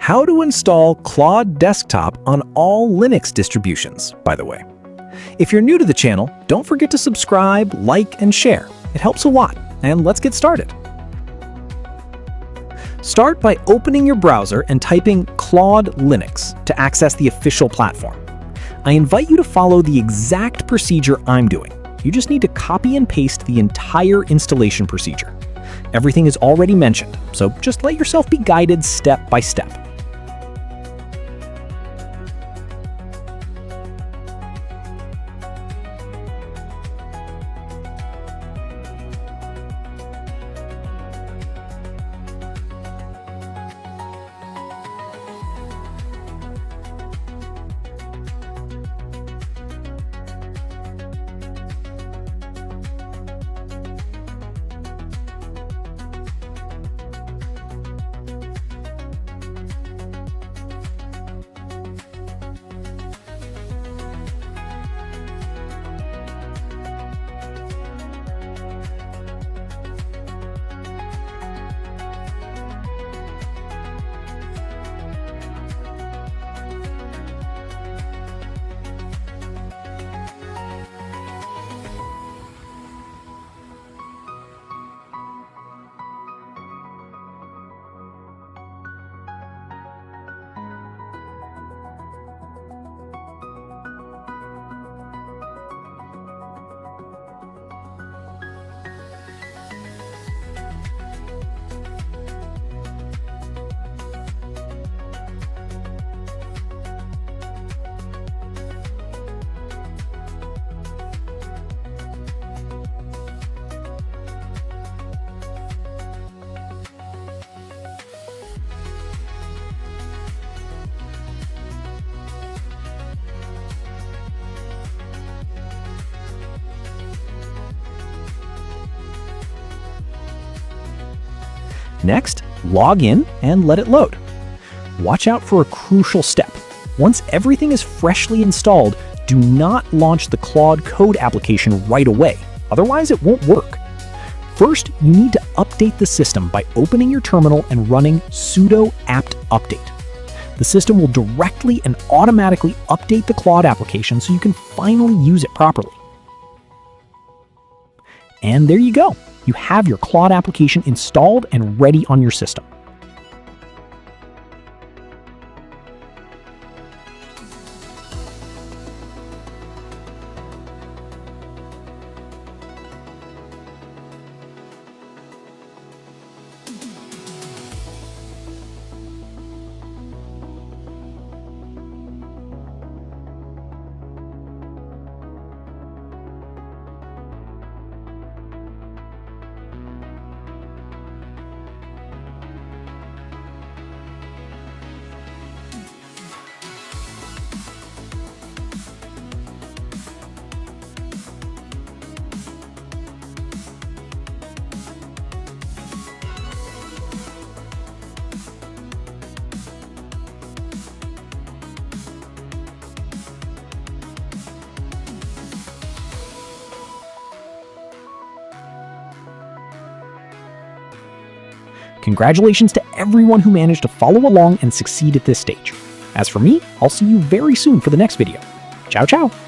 how to install Claude Desktop on all Linux distributions, by the way. If you're new to the channel, don't forget to subscribe, like, and share. It helps a lot, and let's get started. Start by opening your browser and typing Claude Linux to access the official platform. I invite you to follow the exact procedure I'm doing. You just need to copy and paste the entire installation procedure. Everything is already mentioned, so just let yourself be guided step by step. Next, log in and let it load. Watch out for a crucial step. Once everything is freshly installed, do not launch the Claude Code application right away, otherwise it won't work. First, you need to update the system by opening your terminal and running sudo apt update. The system will directly and automatically update the Claude application so you can finally use it properly. And there you go. You have your Claude application installed and ready on your system. Congratulations to everyone who managed to follow along and succeed at this stage. As for me, I'll see you very soon for the next video. Ciao, ciao!